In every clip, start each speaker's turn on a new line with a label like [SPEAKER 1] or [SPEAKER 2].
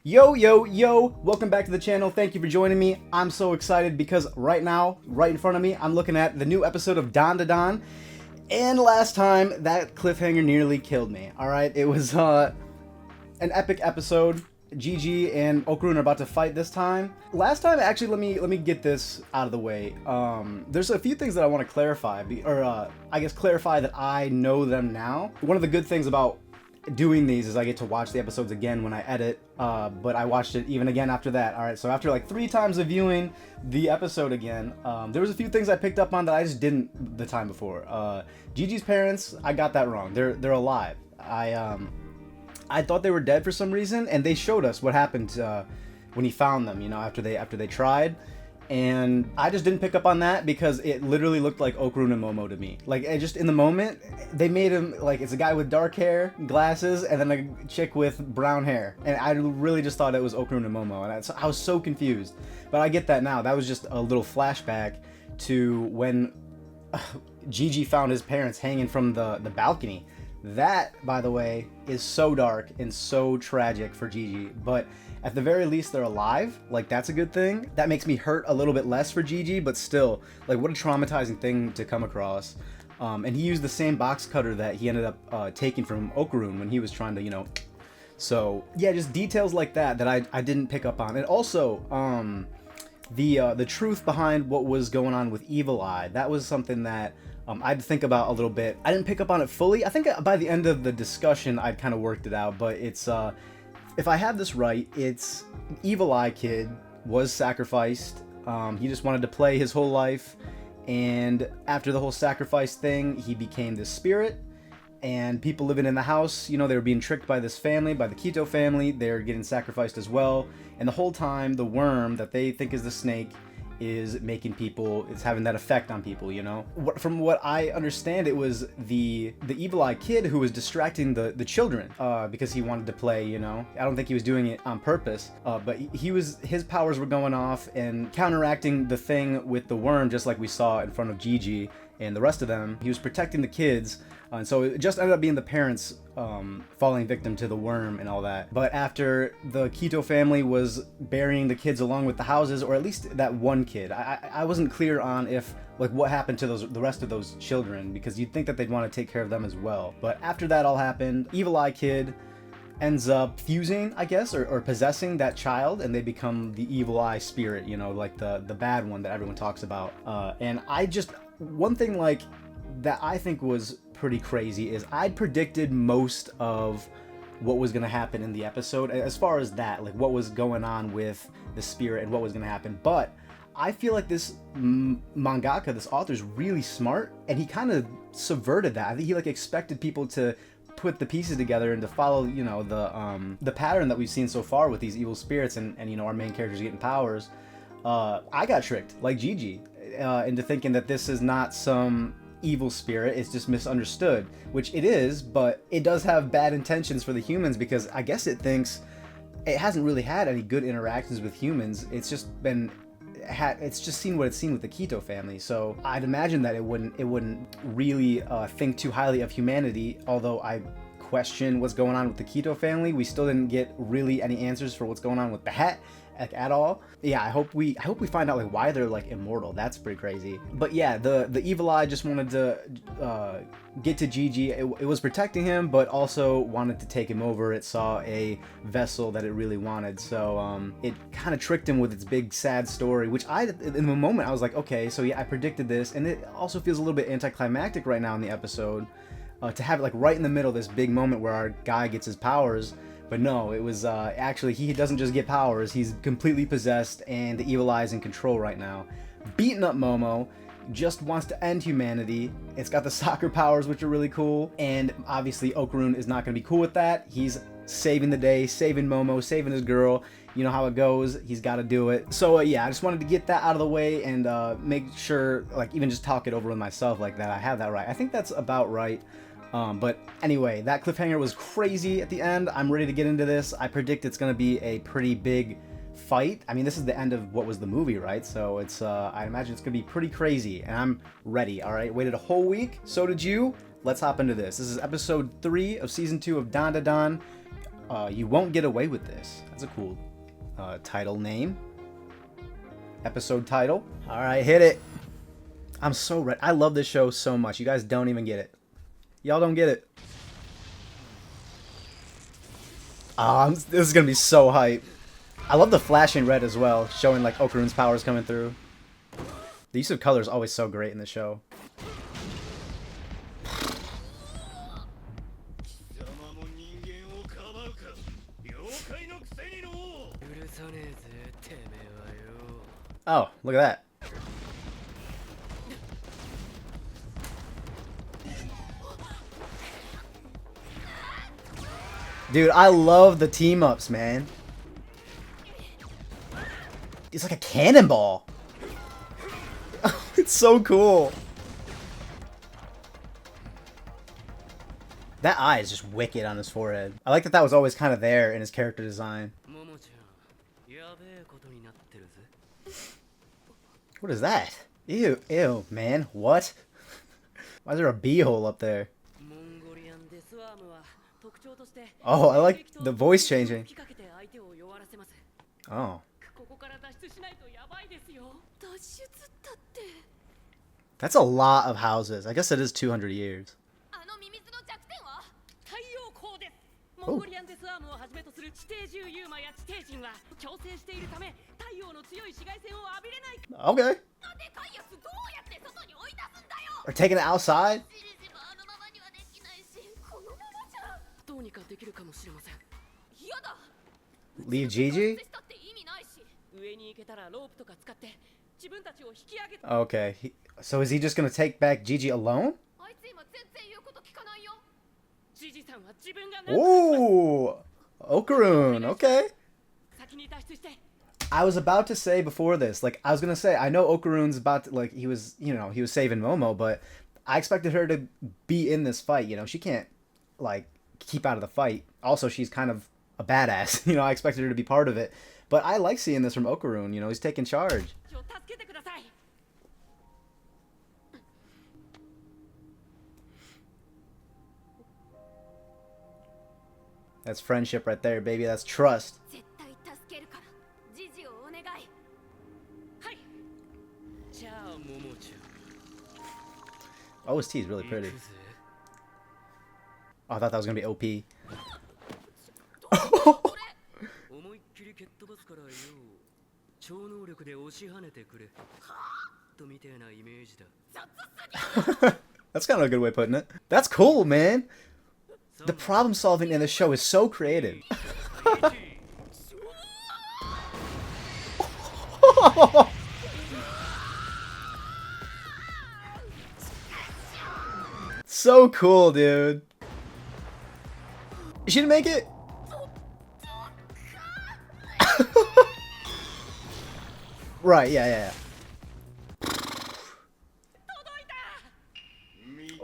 [SPEAKER 1] Yo, yo, yo, welcome back to the channel. Thank you for joining me. I'm so excited because right now, right in front of me, I'm looking at the new episode of Dandadan. And last time, that cliffhanger nearly killed me, alright? It was an epic episode. Jiji and Okarun are about to fight this time. Last time, actually, let me get this out of the way. There's a few things that I want to clarify, I guess clarify that I know them now. One of the good things about doing these is I get to watch the episodes again when I edit, but I watched it even again after that. Alright, so after like 3 times of viewing the episode again, there was a few things I picked up on that I just didn't the time before. Gigi's parents, I got that wrong. They're alive. I thought they were dead for some reason, and they showed us what happened when he found them, you know, after they tried. And I just didn't pick up on that because it literally looked like Okarun and Momo to me. Like, it just in the moment, they made him like it's a guy with dark hair, glasses, and then a chick with brown hair. And I really just thought it was Okarun and Momo, and I was so confused. But I get that now. That was just a little flashback to when Jiji found his parents hanging from the balcony. That, by the way, is so dark and so tragic for Jiji, but at the very least they're alive. Like, that's a good thing. That makes me hurt a little bit less for Jiji, but still, like, what a traumatizing thing to come across. And he used the same box cutter that he ended up taking from Okarun when he was trying to, you know. So yeah, just details like that I didn't pick up on. And also the truth behind what was going on with Evil Eye, that was something that I had to think about a little bit. I didn't pick up on it fully. I think by the end of the discussion, I'd kind of worked it out. But it's, if I have this right, it's Evil Eye Kid was sacrificed. He just wanted to play his whole life. And after the whole sacrifice thing, he became this spirit. And people living in the house, you know, they were being tricked by this family, by the Kito family. They're getting sacrificed as well. And the whole time, the worm that they think is the snake is making people, it's having that effect on people, you know. From what I understand, it was the Evil Eye Kid who was distracting the children because he wanted to play, you know. I don't think he was doing it on purpose, but his powers were going off and counteracting the thing with the worm, just like we saw in front of Jiji and the rest of them. He was protecting the kids, and so it just ended up being the parents falling victim to the worm and all that. But after the Kito family was burying the kids along with the houses, or at least that one kid, I wasn't clear on if, like, what happened to the rest of those children, because you'd think that they'd want to take care of them as well. But after that all happened, Evil Eye Kid ends up fusing, I guess, or possessing that child, and they become the Evil Eye spirit, you know, like the bad one that everyone talks about. And one thing, like, that I think was pretty crazy is I'd predicted most of what was going to happen in the episode as far as that, like what was going on with the spirit and what was going to happen. But I feel like this mangaka, this author, is really smart, and he kind of subverted that. I think he like expected people to put the pieces together and to follow, you know, the pattern that we've seen so far with these evil spirits and you know, our main characters getting powers. I got tricked, like Jiji, into thinking that this is not some evil spirit, it's just misunderstood, which it is, but it does have bad intentions for the humans, because I guess it thinks it hasn't really had any good interactions with humans. It's just seen what it's seen with the Kito family. So I'd imagine that it wouldn't really think too highly of humanity, although I question what's going on with the Kito family. We still didn't get really any answers for what's going on with the hat, like, at all. Yeah, I hope we find out, like, why they're like immortal. That's pretty crazy. But yeah, the Evil Eye just wanted to get to Jiji. It was protecting him, but also wanted to take him over. It saw a vessel that it really wanted, so it kind of tricked him with its big sad story, which in the moment I was like, okay, so yeah, I predicted this. And it also feels a little bit anticlimactic right now in the episode, to have it like right in the middle of this big moment where our guy gets his powers. But no, it was actually, he doesn't just get powers, he's completely possessed, and the Evil Eye's in control right now. Beating up Momo, just wants to end humanity. It's got the soccer powers, which are really cool, and obviously Okarun is not going to be cool with that. He's saving the day, saving Momo, saving his girl. You know how it goes, he's got to do it. So yeah, I just wanted to get that out of the way and make sure, like, even just talk it over with myself like that, I have that right. I think that's about right. But anyway, that cliffhanger was crazy at the end. I'm ready to get into this. I predict it's going to be a pretty big fight. I mean, this is the end of what was the movie, right? So it's, I imagine it's going to be pretty crazy, and I'm ready, all right? Waited a whole week. So did you. Let's hop into this. This is episode 3 of season 2 of Dandadan. You won't get away with this. That's a cool title name. Episode title. All right, hit it. I'm so ready. I love this show so much. You guys don't even get it. Y'all don't get it. This is gonna be so hype. I love the flashing red as well, showing like Okarun's powers coming through. The use of color is always so great in the show. Oh, look at that. Dude, I love the team-ups, man. It's like a cannonball. It's so cool. That eye is just wicked on his forehead. I like that that was always kind of there in his character design. What is that? Ew, ew, man. What? Why is there a bee hole up there? Oh, I like the voice changing. Oh. That's a lot of houses. I guess it is 200 years. Oh. Okay. Or taking it outside? Leave Jiji? Okay. So is he just gonna take back Jiji alone? Ooh! Okarun, okay. I was about to say before this, like, I was gonna say, I know Okarun's about to, like, he was, you know, he was saving Momo, but I expected her to be in this fight, you know, she can't, like, keep out of the fight. Also, she's kind of a badass, you know, I expected her to be part of it. But I like seeing this from Okarun, you know, he's taking charge. That's friendship right there, baby, that's trust. Oh, his tea is really pretty. Oh, I thought that was gonna be OP. That's kind of a good way of putting it. That's cool, man. The problem solving in this show is so creative. So cool, dude. She didn't make it? Right, yeah.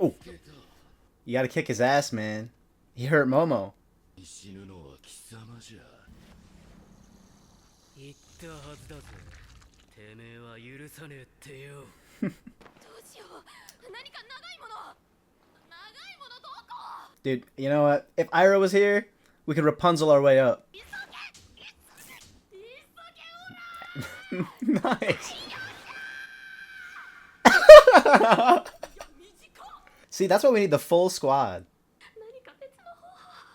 [SPEAKER 1] Oh. You gotta kick his ass, man. He hurt Momo. Dude, you know what? If Aira was here, we could Rapunzel our way up. Nice. See, that's why we need the full squad.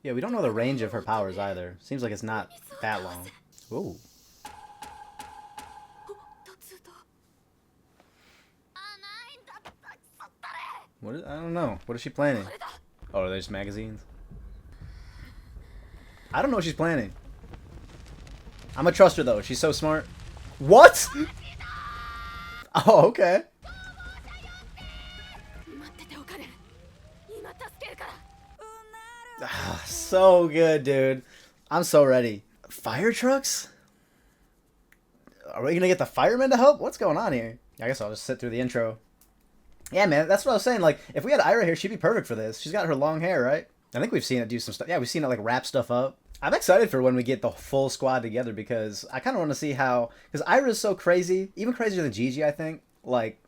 [SPEAKER 1] Yeah, we don't know the range of her powers either. Seems like it's not that long. Ooh. What is, I don't know. What is she planning? Oh, are they just magazines? I don't know what she's planning. I'm gonna trust her though. She's so smart. What? Oh, okay. So good, dude. I'm so ready. Fire trucks? Are we gonna get the firemen to help? What's going on here? I guess I'll just sit through the intro. Yeah, man, that's what I was saying. Like, if we had Aira here, she'd be perfect for this. She's got her long hair, right? I think we've seen it do some stuff. Yeah, we've seen it, like, wrap stuff up. I'm excited for when we get the full squad together because I kind of want to see how... Because Aira is so crazy. Even crazier than Jiji, I think. Like,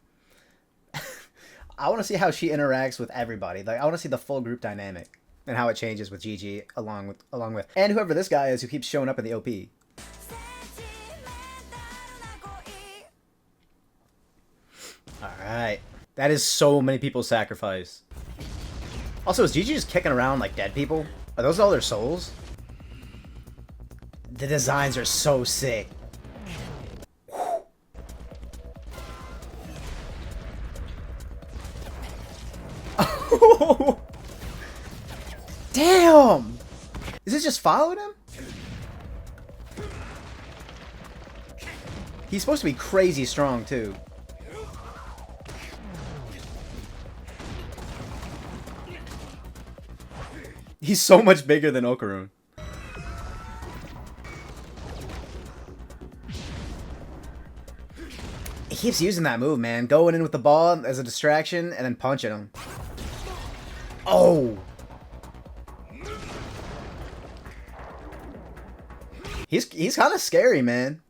[SPEAKER 1] I want to see how she interacts with everybody. Like, I want to see the full group dynamic. and how it changes with Jiji along with and whoever this guy is who keeps showing up in the OP. All right, that is so many people's sacrifice. Also, is Jiji just kicking around like dead people? Are those all their souls? The designs are so sick. Damn! Is it just following him? He's supposed to be crazy strong too. He's so much bigger than Okarun. He keeps using that move, man. Going in with the ball as a distraction and then punching him. Oh! He's kind of scary, man.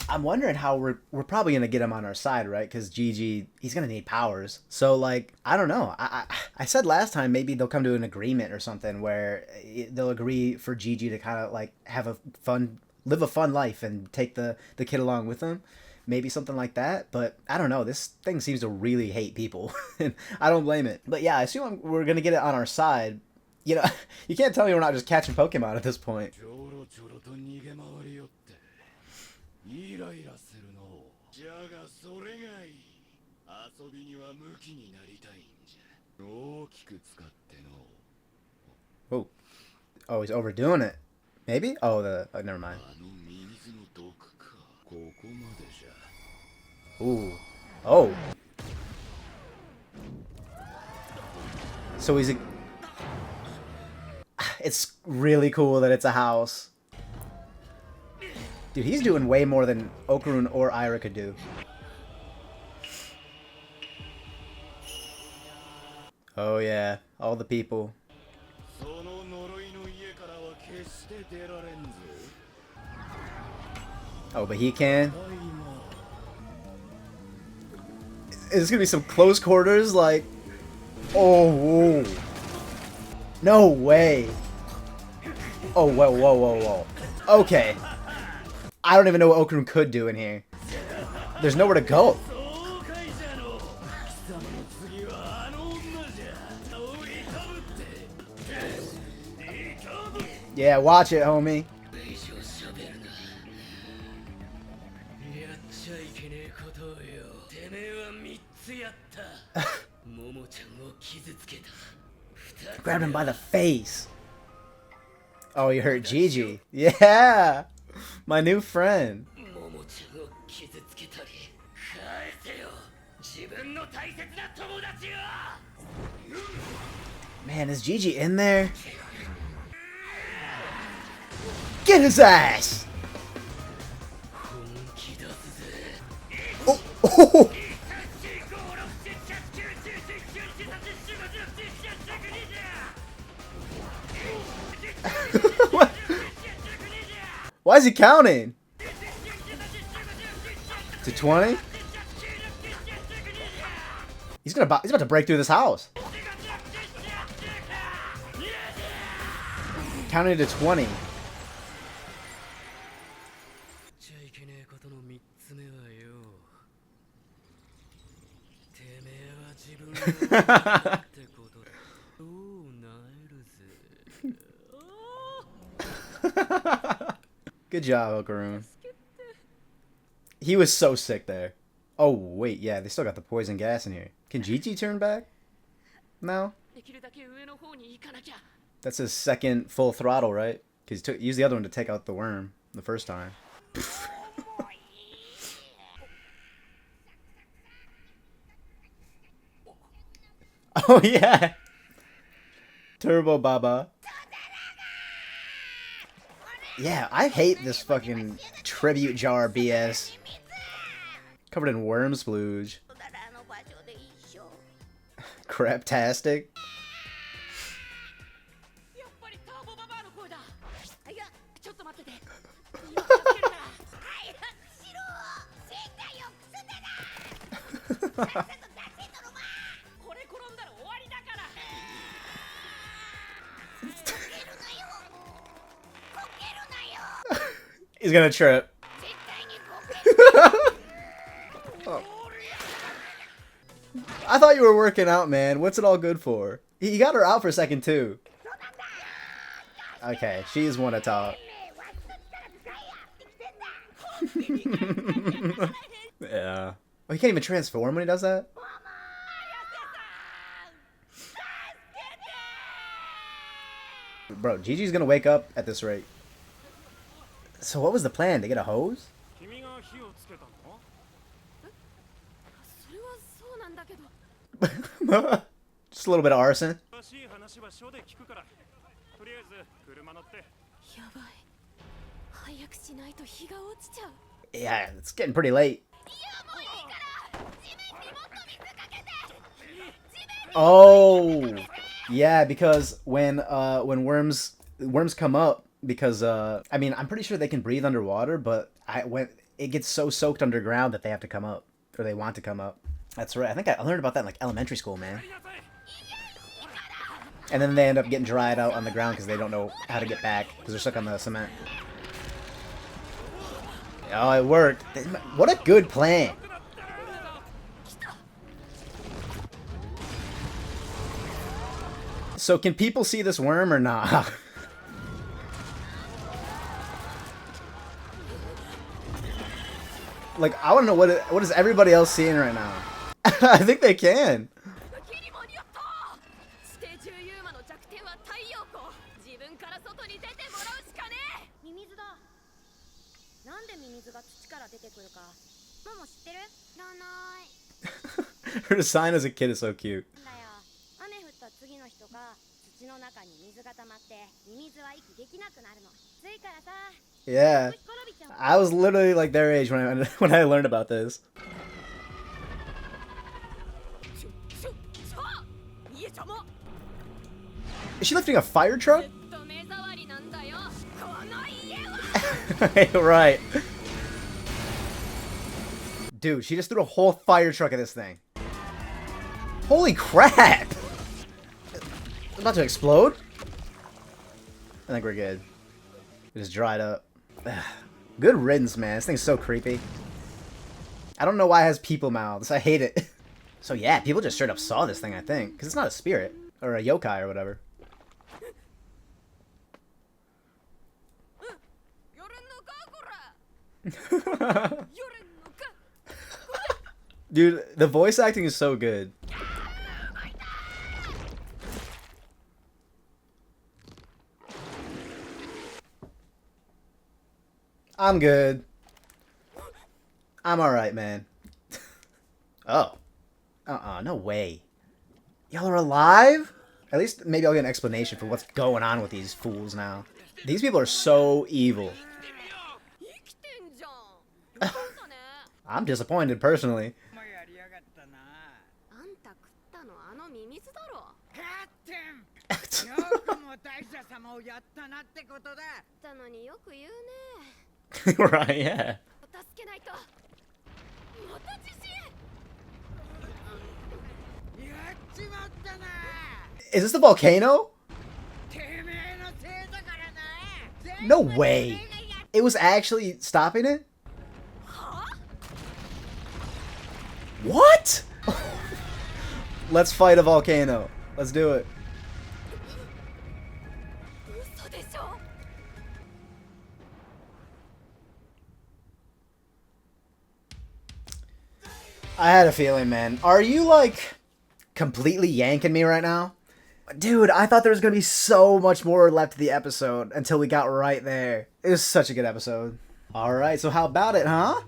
[SPEAKER 1] I'm wondering how we're probably gonna get him on our side, right? Because Jiji, he's gonna need powers. So like, I don't know. I said last time maybe they'll come to an agreement or something where they'll agree for Jiji to kind of like live a fun life and take the kid along with them. Maybe something like that. But I don't know. This thing seems to really hate people, and I don't blame it. But yeah, I assume we're gonna get it on our side. You know, you can't tell me we're not just catching Pokemon at this point. Oh, oh, he's overdoing it. Maybe? Oh, never mind. Ooh. Oh. So it's really cool that it's a house. Dude, he's doing way more than Okarun or Aira could do. Oh yeah, all the people. Oh, but he can? Is this gonna be some close quarters, like... Oh, whoa. No way. Oh, whoa, whoa, whoa, whoa. Okay. I don't even know what Okarun could do in here. There's nowhere to go. Yeah, watch it, homie. Grabbed him by the face. Oh, you hurt Jiji. Yeah! My new friend. Man, is Jiji in there? Get his ass! Oh! Oh! What? Why is he counting? To 20? He's about to break through this house. Counting to 20. Good job, Okarun. He was so sick there. Oh, wait, yeah, they still got the poison gas in here. Can Jiji turn back? No? That's his second full throttle, right? Because he used the other one to take out the worm the first time. Oh, yeah! Turbo Baba. Yeah, I hate this fucking tribute jar BS. Covered in worm splooge. Craptastic. He's gonna trip. Oh. I thought you were working out, man. What's it all good for? He got her out for a second, too. Okay, she's one to talk. Yeah. Oh, he can't even transform when he does that? Bro, Gigi's gonna wake up at this rate. So what was the plan? To get a hose? Just a little bit of arson. Yeah, it's getting pretty late. Oh, yeah, because when worms come up, because I mean, I'm pretty sure they can breathe underwater, but when it gets so soaked underground that they have to come up, or they want to come up. That's right. I think I learned about that in like elementary school, man. And then they end up getting dried out on the ground because they don't know how to get back because they're stuck on the cement. Oh, it worked. What a good plan. So can people see this worm or not? Like, I want to know what is everybody else seeing right now? I think they can. Her design as a kid is so cute. Yeah, I was literally like their age when I learned about this. Is she lifting a fire truck? Right. Dude, she just threw a whole fire truck at this thing. Holy crap! It's about to explode? I think we're good. It just dried up. Good riddance, man. This thing's so creepy. I don't know why it has people mouths. I hate it. So yeah, people just straight up saw this thing, I think. Because it's not a spirit. Or a yokai or whatever. Dude, the voice acting is so good. I'm good. I'm alright, man. Oh. No way. Y'all are alive? At least maybe I'll get an explanation for what's going on with these fools now. These people are so evil. I'm disappointed, personally. Right, yeah. Is this the volcano? No way. It was actually stopping it? What? Let's fight a volcano. Let's do it. I had a feeling, man. Are you, like, completely yanking me right now? Dude, I thought there was going to be so much more left to the episode until we got right there. It was such a good episode. Alright, so how about it, huh?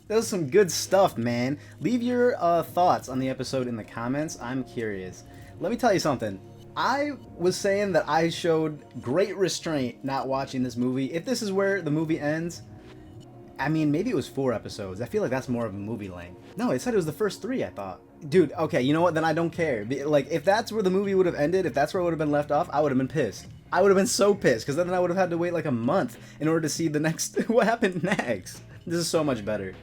[SPEAKER 1] That was some good stuff, man. Leave your thoughts on the episode in the comments. I'm curious. Let me tell you something. I was saying that I showed great restraint not watching this movie. If this is where the movie ends, I mean, maybe it was 4 episodes. I feel like that's more of a movie length. No, it said it was the first 3, I thought. Dude, okay, you know what? Then I don't care. Like, if that's where the movie would have ended, if that's where it would have been left off, I would have been pissed. I would have been so pissed, because then I would have had to wait like a month in order to see the next... what happened next. This is so much better.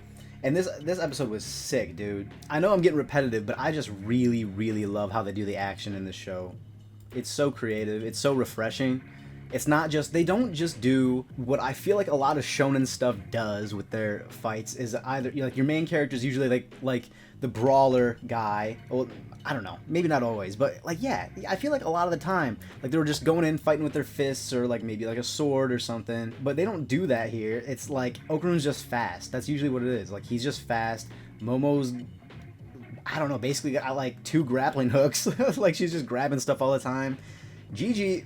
[SPEAKER 1] And this episode was sick, dude. I know I'm getting repetitive, but I just really, really love how they do the action in this show. It's so creative. It's so refreshing. It's not just, they don't just do what I feel like a lot of shonen stuff does with their fights, is either, you know, like your main character is usually like the brawler guy. Well, I don't know, maybe not always, but like, yeah, I feel like a lot of the time, like they were just going in fighting with their fists or like maybe like a sword or something, but they don't do that here. It's like Okarun's just fast. That's usually what it is. Like he's just fast. Momo's, I don't know, basically got like 2 grappling hooks. Like she's just grabbing stuff all the time. Jiji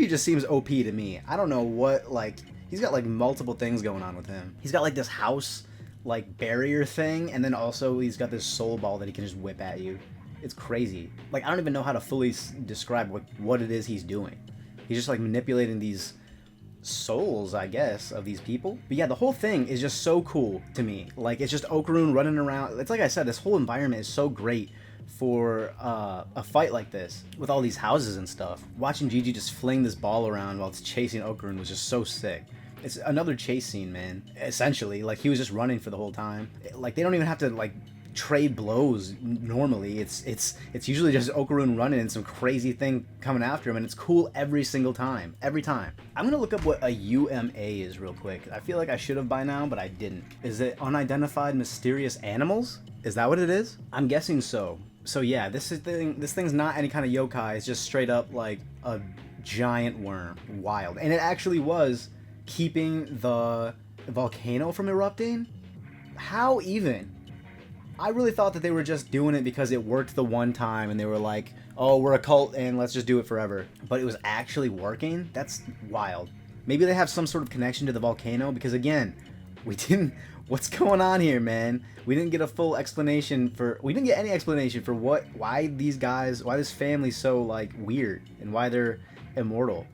[SPEAKER 1] just seems OP to me. I don't know what, like, he's got like multiple things going on with him. He's got like this house like barrier thing, and then also he's got this soul ball that he can just whip at you. It's crazy. Like, I don't even know how to fully describe what it is he's doing. He's just like manipulating these souls, I guess, of these people. But yeah, the whole thing is just so cool to me. Like, it's just Okarun running around. It's like I said, this whole environment is so great for a fight like this with all these houses and stuff. Watching Jiji just fling this ball around while it's chasing Okarun was just so sick. It's another chase scene, man. Essentially, like he was just running for the whole time. Like they don't even have to like trade blows normally. It's usually just Okarun running and some crazy thing coming after him, and it's cool every single time. Every time. I'm gonna look up what a UMA is real quick. I feel like I should have by now, but I didn't. Is it unidentified mysterious animals? Is that what it is? I'm guessing so. So yeah, this thing's not any kind of yokai. It's just straight up like a giant worm. Wild. And it actually was keeping the volcano from erupting. How even? I really thought that they were just doing it because it worked the one time and they were like, oh, we're a cult and let's just do it forever. But it was actually working? That's wild. Maybe they have some sort of connection to the volcano, because again, we didn't... What's going on here, man? We didn't get a full explanation for... We didn't get any explanation for why these guys... Why this family's so, like, weird. And why they're immortal.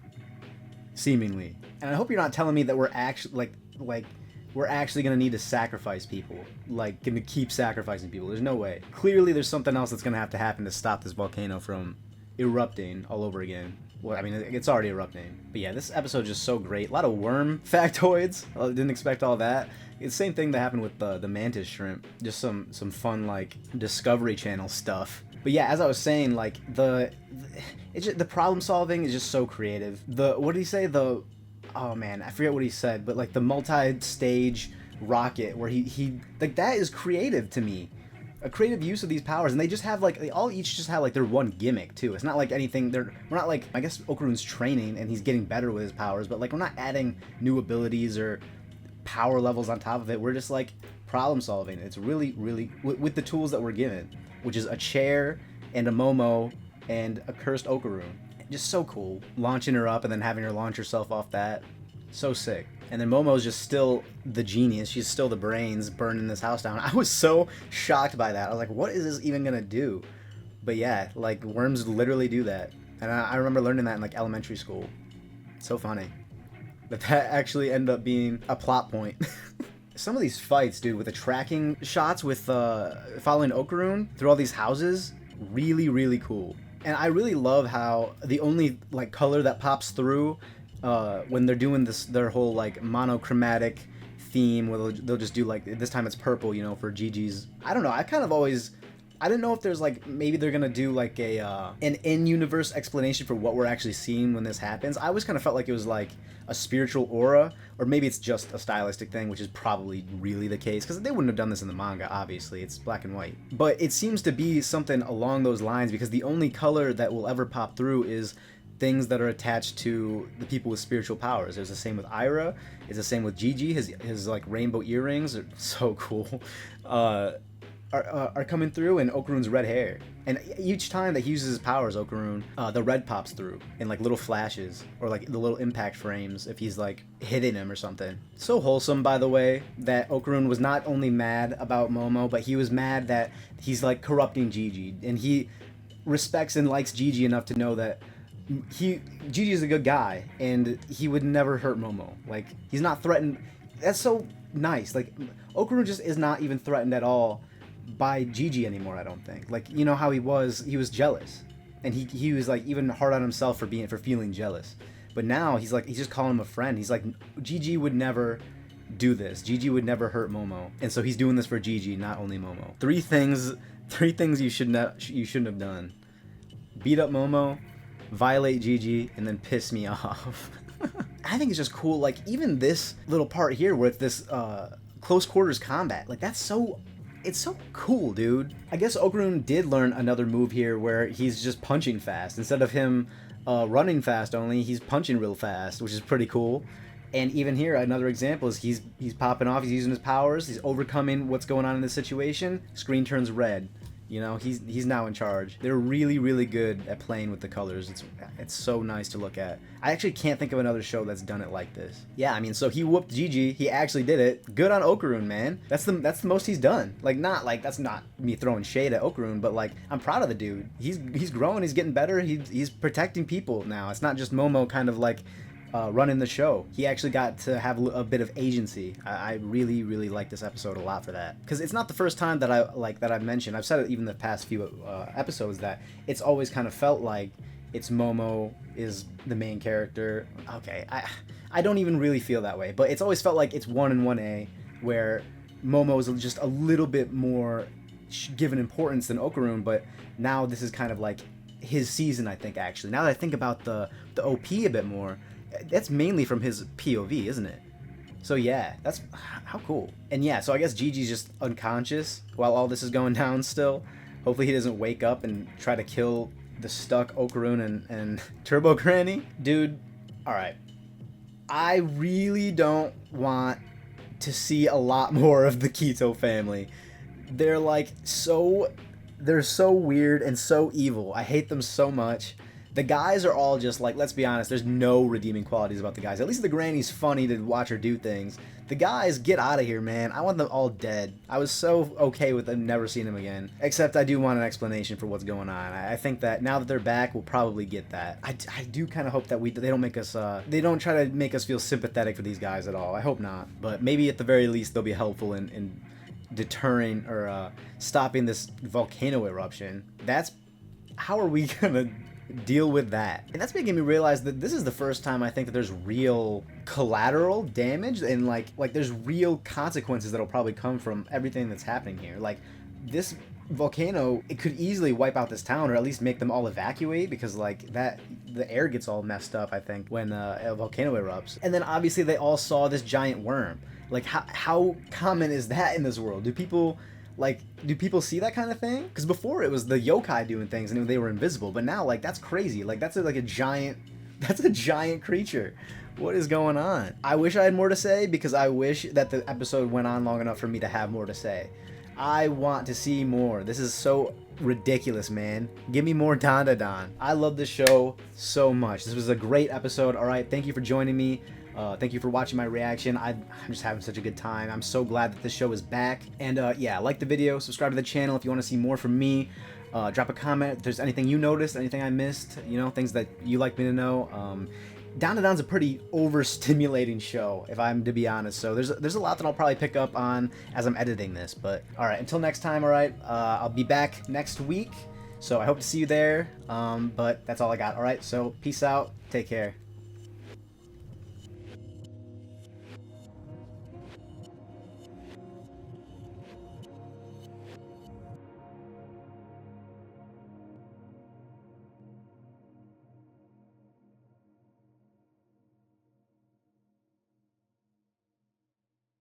[SPEAKER 1] Seemingly. And I hope you're not telling me that we're actually, like... We're actually going to need to sacrifice people. Like, going to keep sacrificing people. There's no way. Clearly, there's something else that's going to have to happen to stop this volcano from erupting all over again. Well, I mean, it's already erupting. But yeah, this episode is just so great. A lot of worm factoids. I didn't expect all that. It's the same thing that happened with the mantis shrimp. Just some fun, like, Discovery Channel stuff. But yeah, as I was saying, like, the problem solving is just so creative. What did he say? Oh man, I forget what he said, but like the multi-stage rocket where he like, that is creative to me. A creative use of these powers, and they just have like, they all each just have like their one gimmick too. It's not like anything, we're not like, I guess Okarun's training and he's getting better with his powers, but like we're not adding new abilities or power levels on top of it. We're just like problem solving. It's really, really, with the tools that we're given, which is a chair and a momo and a cursed Okarun. Just so cool. Launching her up and then having her launch herself off that. So sick. And then Momo's just still the genius. She's still the brains burning this house down. I was so shocked by that. I was like, what is this even gonna do? But yeah, like worms literally do that. And I remember learning that in like elementary school. So funny. But that actually ended up being a plot point. Some of these fights, dude, with the tracking shots with following Okarun through all these houses, really, really cool. And I really love how the only like color that pops through when they're doing their whole like monochromatic theme, where they'll just do like, this time it's purple, you know, for Gigi's. I don't know. I didn't know if there's like, maybe they're gonna do like an in-universe explanation for what we're actually seeing when this happens. I always kind of felt like it was like a spiritual aura, or maybe it's just a stylistic thing, which is probably really the case, because they wouldn't have done this in the manga, obviously. It's black and white. But it seems to be something along those lines, because the only color that will ever pop through is things that are attached to the people with spiritual powers. There's the same with Aira. It's the same with Jiji. His like rainbow earrings are so cool. Are coming through, and Okarun's red hair. And each time that he uses his powers, Okarun, the red pops through in like little flashes, or like the little impact frames if he's like hitting him or something. So wholesome, by the way, that Okarun was not only mad about Momo, but he was mad that he's like corrupting Jiji, and he respects and likes Jiji enough to know that Jiji is a good guy and he would never hurt Momo. Like, he's not threatened. That's so nice. Like, Okarun just is not even threatened at all by Jiji anymore, I don't think. Like, you know how he was jealous, and he was like even hard on himself for feeling jealous. But now he's just calling him a friend. He's like, Jiji would never do this. Jiji would never hurt Momo, and so he's doing this for Jiji, not only Momo. Three things you shouldn't have done: beat up Momo, violate Jiji, and then piss me off. I think it's just cool, like, even this little part here with this close quarters combat, like, it's so cool, dude. I guess Okarun did learn another move here where he's just punching fast. Instead of him running fast only, he's punching real fast, which is pretty cool. And even here, another example is he's popping off, he's using his powers, he's overcoming what's going on in this situation, screen turns red. You know, he's now in charge. They're really, really good at playing with the colors. It's so nice to look at. I actually can't think of another show that's done it like this. Yeah, I mean, so he whooped Jiji. He actually did it. Good on Okarun, man. That's the most he's done. Like, not like, that's not me throwing shade at Okarun, but like, I'm proud of the dude. He's growing. He's getting better. He's protecting people now. It's not just Momo kind of like running the show. He actually got to have a bit of agency. I really, really like this episode a lot for that, because it's not the first time that I've mentioned. I've said it even the past few episodes that it's always kind of felt like it's Momo is the main character. Okay, I don't even really feel that way, but it's always felt like it's 1 and 1A, where Momo is just a little bit more given importance than Okarun, but now this is kind of like his season, I think, actually. Now that I think about the OP a bit more, that's mainly from his POV, isn't it? So yeah, that's how cool. And yeah, so I guess Jiji's just unconscious while all this is going down still. Hopefully he doesn't wake up and try to kill the stuck Okarun and Turbo Granny. Dude, alright. I really don't want to see a lot more of the Keto family. They're like they're so weird and so evil. I hate them so much. The guys are all just like, let's be honest, there's no redeeming qualities about the guys. At least the granny's funny to watch her do things. The guys, get out of here, man. I want them all dead. I was so okay with them never seeing them again. Except I do want an explanation for what's going on. I think that now that they're back, we'll probably get that. I do kind of hope that they don't make us, they don't try to make us feel sympathetic for these guys at all. I hope not. But maybe at the very least, they'll be helpful in deterring or stopping this volcano eruption. How are we gonna deal with that? And that's making me realize that this is the first time I think that there's real collateral damage and like there's real consequences that'll probably come from everything that's happening here. Like, this volcano, it could easily wipe out this town, or at least make them all evacuate, because like the air gets all messed up, I think, when a volcano erupts. And then obviously they all saw this giant worm. Like, how common is that in this world? Do people see that kind of thing? Because before it was the yokai doing things and they were invisible, but now, like, that's crazy. Like, that's a giant creature. What is going on? I wish I had more to say, because I wish that the episode went on long enough for me to have more to say. I want to see more. This is so ridiculous, man. Give me more Dandadan. I love this show so much. This was a great episode. All right, thank you for joining me. Thank you for watching my reaction. I'm just having such a good time. I'm so glad that this show is back. And yeah, like the video, subscribe to the channel if you want to see more from me. Drop a comment if there's anything you noticed, anything I missed, you know, things that you like me to know. Dandadan's a pretty overstimulating show, if I'm to be honest. So there's a lot that I'll probably pick up on as I'm editing this. But all right, until next time, all right, I'll be back next week. So I hope to see you there. But that's all I got. All right, so peace out. Take care.